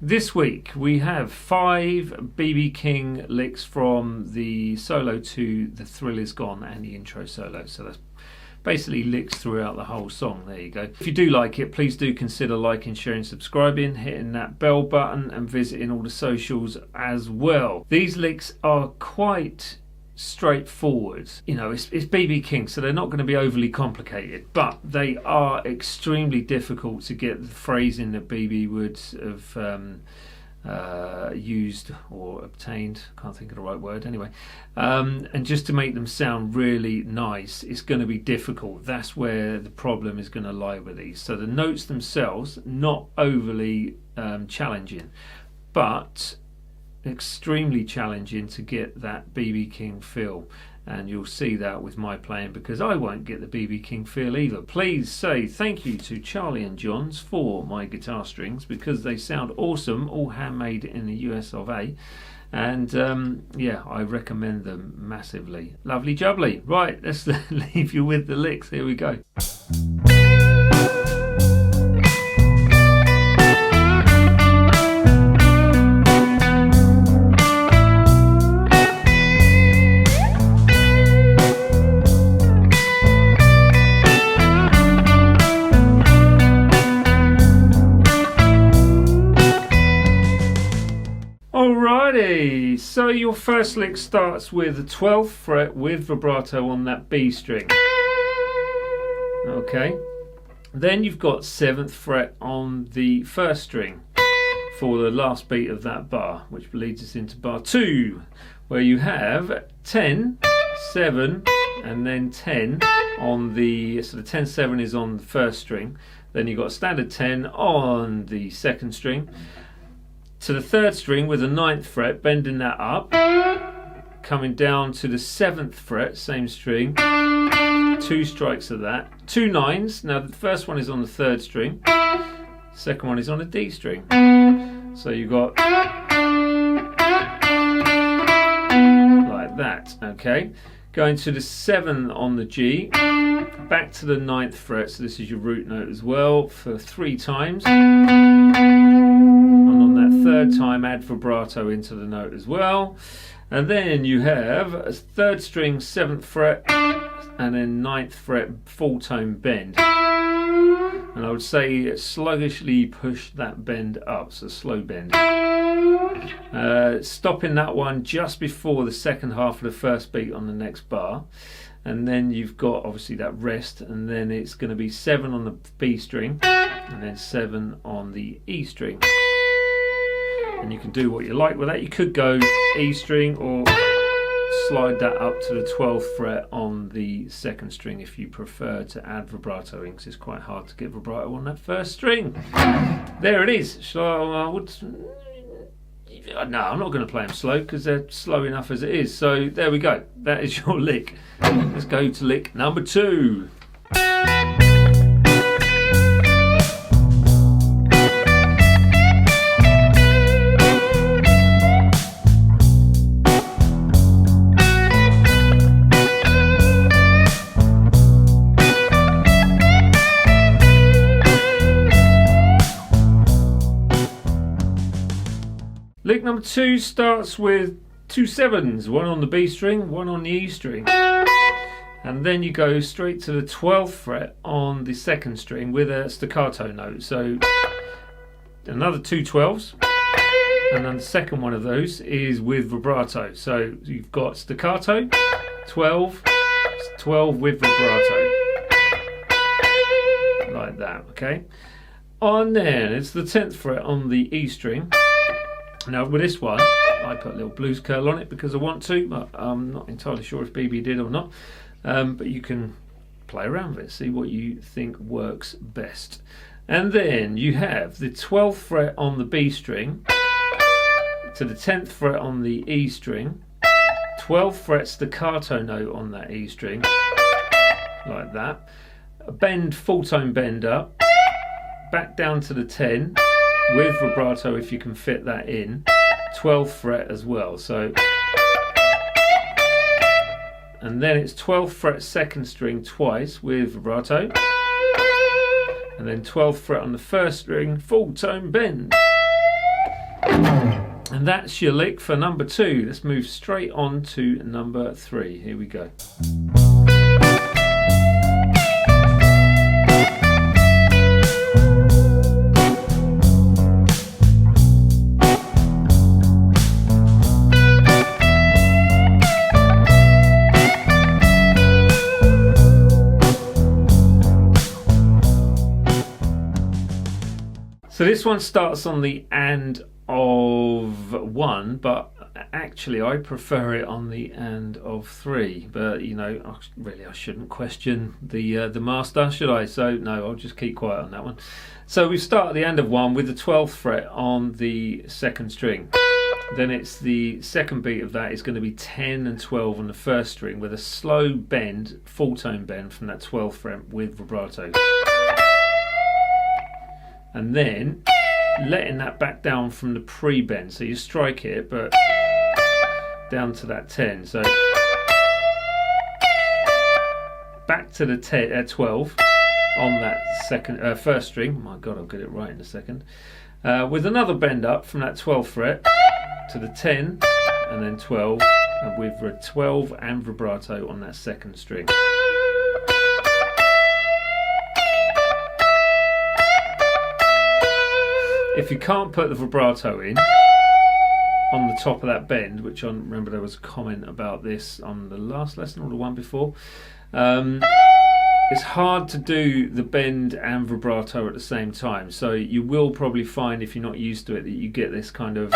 This week we have 5 B.B. King licks from the solo to The Thrill Is Gone and the intro solo. So that's basically licks throughout the whole song. There you go. If you do like it, please do consider liking, sharing, subscribing, hitting that bell button and visiting all the socials as well. These licks are quite straightforward. You know, it's B.B. King, so they're not going to be overly complicated, but they are extremely difficult to get the phrasing that B.B. would have used or obtained. Can't think of the right word anyway. And just to make them sound really nice, it's going to be difficult. That's where the problem is going to lie with these. So the notes themselves, not overly challenging, but extremely challenging to get that B.B. King feel, and you'll see that with my playing, because I won't get the B.B. King feel either. Please say thank you to Charlie and Johns for my guitar strings, because they sound awesome, all handmade in the US of A, and yeah, I recommend them massively. Lovely jubbly. Right, let's leave you with the licks. Here we go. Alrighty, so your first lick starts with the 12th fret with vibrato on that B string. Okay, then you've got 7th fret on the first string for the last beat of that bar, which leads us into bar 2, where you have 10, 7, and then 10 on the, so the 10, 7 is on the first string, then you've got a standard 10 on the second string, to the third string with the 9th fret, bending that up, coming down to the 7th fret, same string, 2 strikes of that, 2 9s. Now the first one is on the third string, second one is on a D string. So you've got like that, okay? Going to the 7 on the G, back to the 9th fret, so this is your root note as well, for 3 times. Third time add vibrato into the note as well, and then you have a third string 7th fret and then 9th fret full tone bend, and I would say sluggishly push that bend up, so slow bend, stopping that one just before the second half of the first beat on the next bar, and then you've got obviously that rest, and then it's going to be 7 on the B string and then 7 on the E string. And you can do what you like with that. You could go E string or slide that up to the 12th fret on the second string if you prefer to add vibrato in, because it's quite hard to get vibrato on that first string. There it is. No, I'm not going to play them slow because they're slow enough as it is. So there we go. That is your lick. Let's go to lick number 2. Lick number 2 starts with 2 7s, one on the B string, one on the E string, and then you go straight to the 12th fret on the second string with a staccato note. So another 2 12s, and then the second one of those is with vibrato. So you've got staccato, 12, 12 with vibrato, like that. Okay, and then it's the 10th fret on the E string. Now with this one, I put a little blues curl on it because I want to, but I'm not entirely sure if BB did or not. But you can play around with it, see what you think works best. And then you have the 12th fret on the B string to the 10th fret on the E string, 12th fret staccato note on that E string, like that. A bend, full tone bend up, back down to the 10. With vibrato if you can fit that in, 12th fret as well, so, and then it's 12th fret second string twice with vibrato, and then 12th fret on the first string, full tone bend, And that's your lick for number 2. Let's move straight on to number 3. Here we go. So this one starts on the and of 1, but actually I prefer it on the and of 3. But you know, really I shouldn't question the master, should I? So no, I'll just keep quiet on that one. So we start at the end of 1 with the 12th fret on the 2nd string. Then it's the second beat of that is going to be 10 and 12 on the 1st string with a slow bend, full tone bend from that 12th fret with vibrato. And then letting that back down from the pre-bend, so you strike it but down to that 10, so back to the 12 on that first string. My god, I'll get it right in a second, with another bend up from that 12th fret to the 10 and then 12, and with 12 and vibrato on that 2nd string. If you can't put the vibrato in on the top of that bend, which I remember there was a comment about this on the last lesson or the one before, it's hard to do the bend and vibrato at the same time. So you will probably find, if you're not used to it, that you get this kind of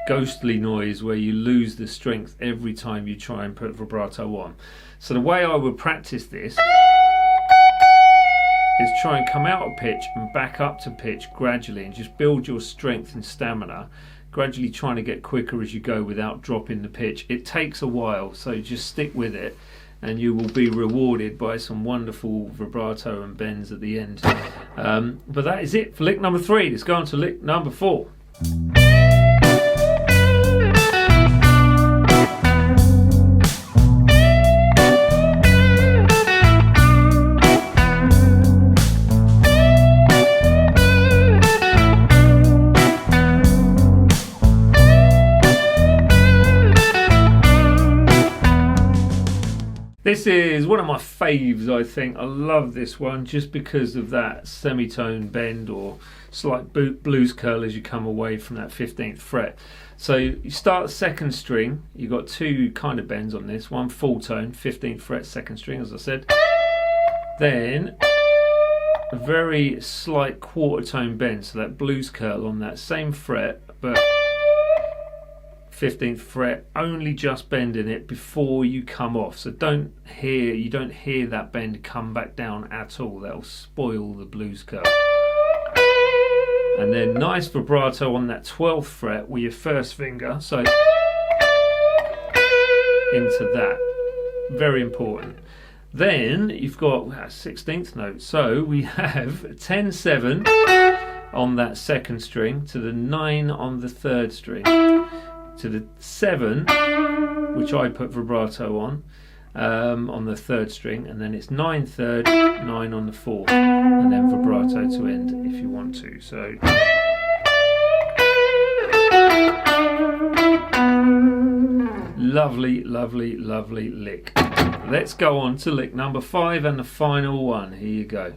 ghostly noise where you lose the strength every time you try and put vibrato on. So the way I would practice this is try and come out of pitch and back up to pitch gradually, and just build your strength and stamina, gradually trying to get quicker as you go without dropping the pitch. It takes a while, so just stick with it and you will be rewarded by some wonderful vibrato and bends at the end. But that is it for lick number 3. Let's go on to lick number 4. This is one of my faves, I think. I love this one just because of that semitone bend or slight blues curl as you come away from that 15th fret. So you start the 2nd string, you've got 2 kind of bends on this, one full tone, 15th fret, 2nd string, as I said. Then a very slight quarter tone bend, so that blues curl on that same fret, but 15th fret, only just bending it before you come off. So you don't hear that bend come back down at all. That'll spoil the blues curl. And then nice vibrato on that 12th fret with your first finger, so into that. Very important. Then you've got 16th note, so we have 10-7 on that 2nd string to the 9 on the 3rd string, to the 7, which I put vibrato on the 3rd string, and then it's 9 3rd, 9 on the 4th, and then vibrato to end if you want to. So lovely, lovely, lovely lick. Let's go on to lick number 5 and the final one. Here you go.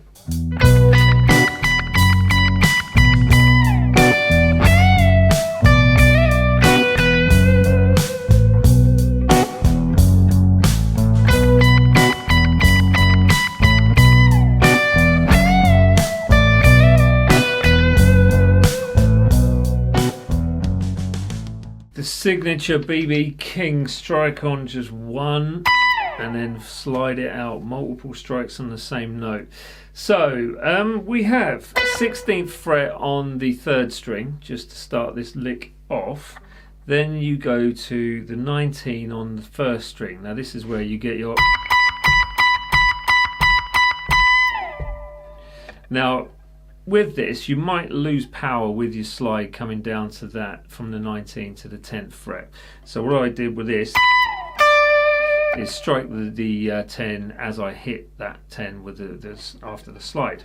Signature BB King strike on just 1 and then slide it out, multiple strikes on the same note. So we have 16th fret on the 3rd string just to start this lick off. Then you go to the 19 on the 1st string. Now this is where you get your... Now with this, you might lose power with your slide coming down to that from the 19 to the 10th fret. So what I did with this is strike the 10 as I hit that 10 with after the slide.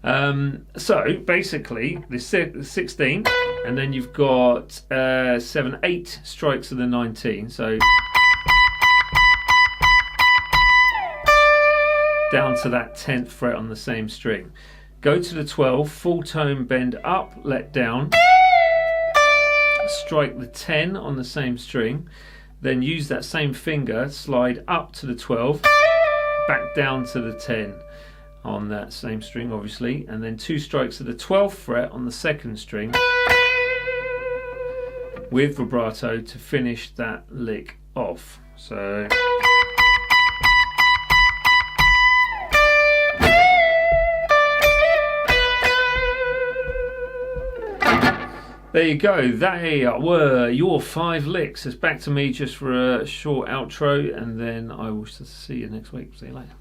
So basically, the 16, and then you've got 7, 8 strikes of the 19. So down to that 10th fret on the same string. Go to the 12, full tone bend up, let down. Strike the 10 on the same string. Then use that same finger, slide up to the 12, back down to the 10 on that same string, obviously. And then 2 strikes of the 12th fret on the second string with vibrato to finish that lick off. So there you go, they were your 5 licks. It's back to me just for a short outro, and then I will see you next week. See you later.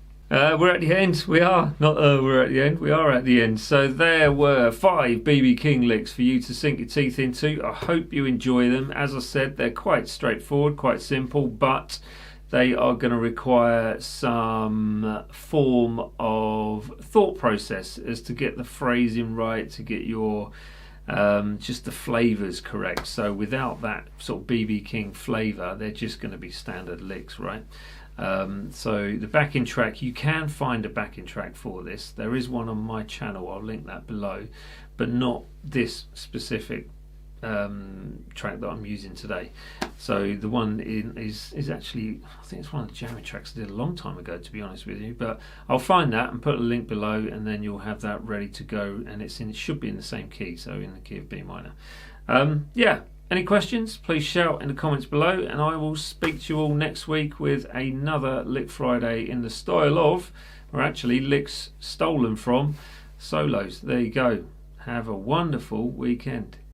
We're at the end. We are. Not we're at the end. We are at the end. So there were 5 BB King licks for you to sink your teeth into. I hope you enjoy them. As I said, they're quite straightforward, quite simple, but they are going to require some form of thought process as to get the phrasing right, to get your just the flavours correct. So without that sort of BB King flavour, they're just going to be standard licks, right? So the backing track, you can find a backing track for this. There is one on my channel, I'll link that below, but not this specific track that I'm using today. So the one is actually, I think it's one of the jamming tracks I did a long time ago, to be honest with you, but I'll find that and put a link below, and then you'll have that ready to go, and it should be in the same key, so in the key of B minor. Yeah, any questions, please shout in the comments below, and I will speak to you all next week with another Lick Friday in the style of, or actually licks stolen from, solos. There you go. Have a wonderful weekend.